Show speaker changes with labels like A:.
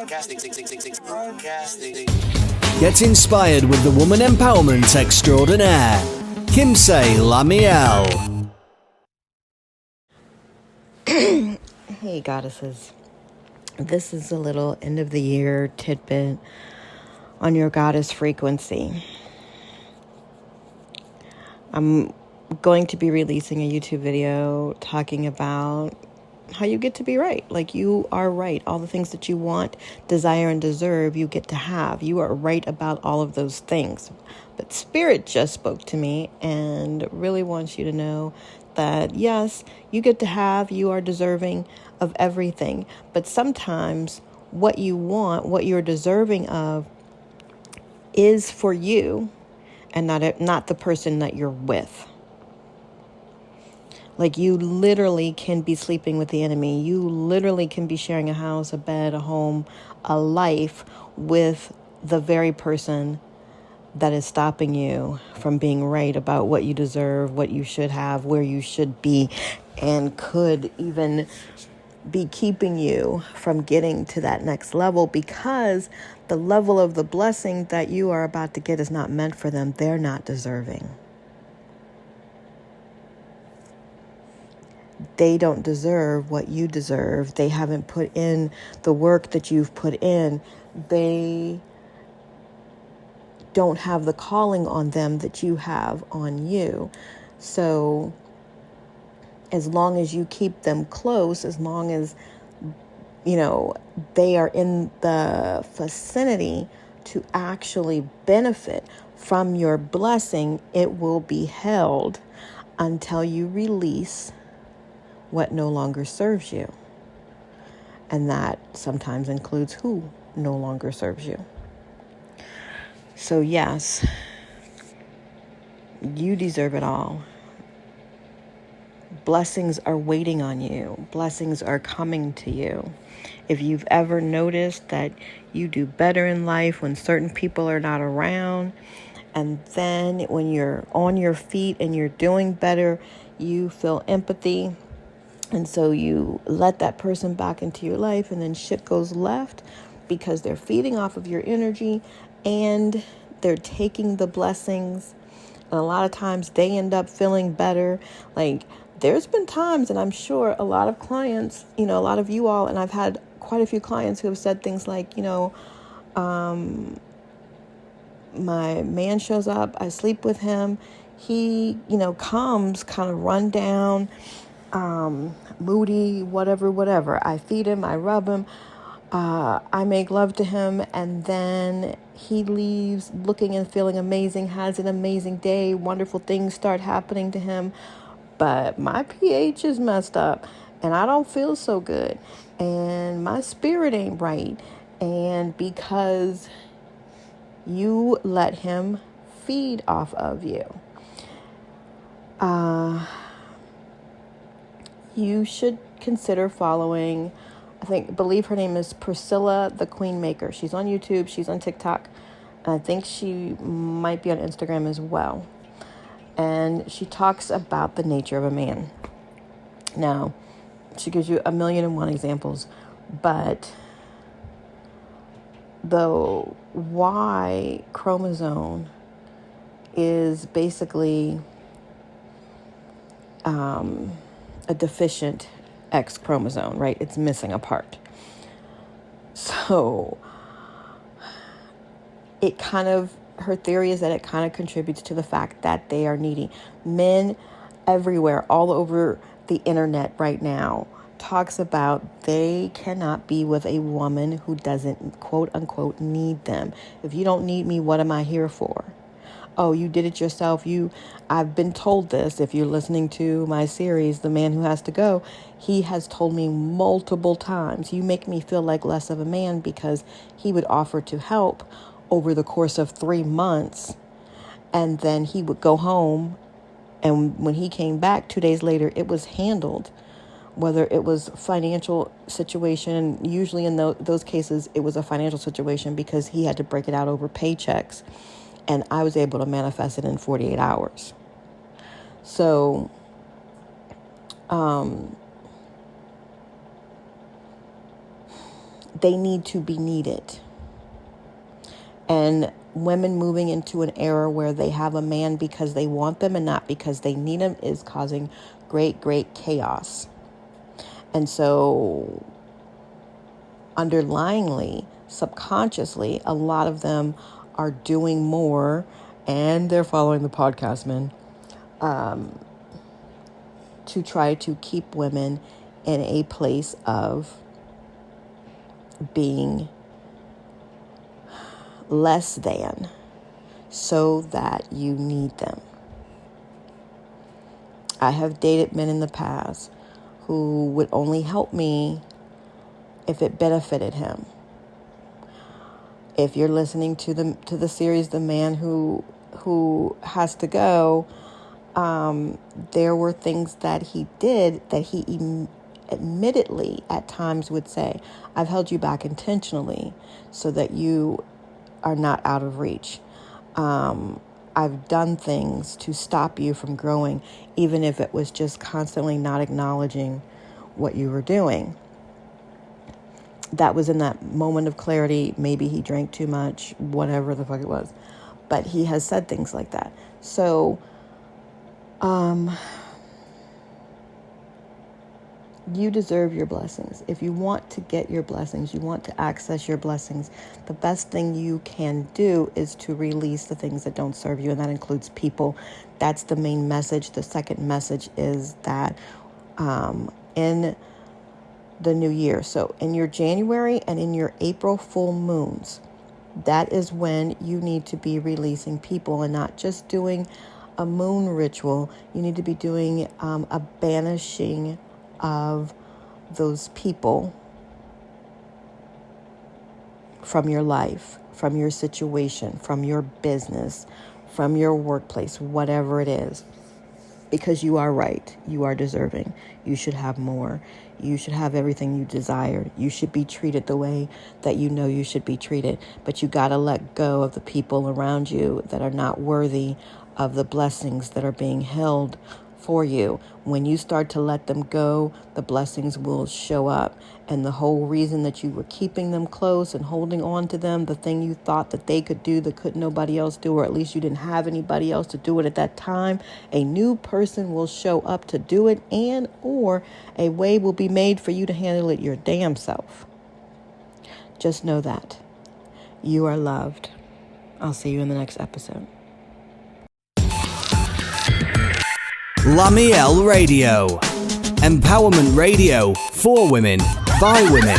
A: Get inspired with the woman empowerment extraordinaire, LaMeél.
B: Hey, goddesses. This is a little end of the year tidbit on your goddess frequency. I'm going to be releasing a YouTube video talking about how you get to be right. Like, you are right. All the things that you want, desire, and deserve, you get to have. You are right about all of those things. But Spirit just spoke to me and really wants you to know that, yes, you get to have, you are deserving of everything. But sometimes what you want, what you're deserving of, is for you and not the person that you're with. Like, you literally can be sleeping with the enemy. You literally can be sharing a house, a bed, a home, a life with the very person that is stopping you from being right about what you deserve, what you should have, where you should be, and could even be keeping you from getting to that next level, because the level of the blessing that you are about to get is not meant for them. They're not deserving. They don't deserve what you deserve. They haven't put in the work that you've put in. They don't have the calling on them that you have on you. So as long as you keep them close, as long as, they are in the vicinity to actually benefit from your blessing, it will be held until you release what no longer serves you. And that sometimes includes who no longer serves you. So yes, you deserve it all. Blessings are waiting on you. Blessings are coming to you. If you've ever noticed that you do better in life when certain people are not around, and then when you're on your feet and you're doing better, you feel empathy. And so you let that person back into your life, and then shit goes left because they're feeding off of your energy and they're taking the blessings. And a lot of times they end up feeling better. Like, there's been times, and I'm sure a lot of clients, a lot of you all, and I've had quite a few clients who have said things like, my man shows up, I sleep with him. He, comes kind of run down, moody, whatever. I feed him, I rub him, I make love to him, and then he leaves looking and feeling amazing, has an amazing day, wonderful things start happening to him, but my pH is messed up, and I don't feel so good, and my spirit ain't right, and because you let him feed off of you. You should consider following, believe her name is Priscilla the Queen Maker. She's on YouTube, she's on TikTok, and I think she might be on Instagram as well. And she talks about the nature of a man. Now, she gives you 1,000,001 examples, but the Y chromosome is basically a deficient X chromosome, right? It's missing a part. So her theory is that it kind of contributes to the fact that they are needy. Men everywhere, all over the internet right now, talks about they cannot be with a woman who doesn't, quote unquote, need them. If you don't need me, what am I here for? Oh, you did it yourself. I've been told this. If you're listening to my series, The Man Who Has to Go, he has told me multiple times, you make me feel like less of a man, because he would offer to help over the course of 3 months. And then he would go home. And when he came back 2 days later, it was handled. Whether it was financial situation, usually in those cases, it was a financial situation because he had to break it out over paychecks. And I was able to manifest it in 48 hours. So, they need to be needed. And women moving into an era where they have a man because they want them and not because they need him is causing great, great chaos. And so underlyingly, subconsciously, a lot of them are doing more, and they're following the podcast men, to try to keep women in a place of being less than, so that you need them. I have dated men in the past who would only help me if it benefited him. If you're listening to the series, The Man Who Has to Go, there were things that he did that he admittedly at times would say, I've held you back intentionally so that you are not out of reach. I've done things to stop you from growing, even if it was just constantly not acknowledging what you were doing. That was in that moment of clarity. Maybe he drank too much, whatever the fuck it was. But he has said things like that. So, you deserve your blessings. If you want to get your blessings, you want to access your blessings, the best thing you can do is to release the things that don't serve you, and that includes people. That's the main message. The second message is that in the new year, so in your January and in your April full moons, that is when you need to be releasing people and not just doing a moon ritual. You need to be doing a banishing of those people from your life, from your situation, from your business, from your workplace, whatever it is. Because you are right. You are deserving. You should have more. You should have everything you desire. You should be treated the way that you know you should be treated. But you got to let go of the people around you that are not worthy of the blessings that are being held for you. When you start to let them go, the blessings will show up. And the whole reason that you were keeping them close and holding on to them, the thing you thought that they could do that could nobody else do, or at least you didn't have anybody else to do it at that time, a new person will show up to do it, and or a way will be made for you to handle it your damn self. Just know that you are loved. I'll see you in the next episode.
A: LaMeél Radio. Empowerment radio for women, by women.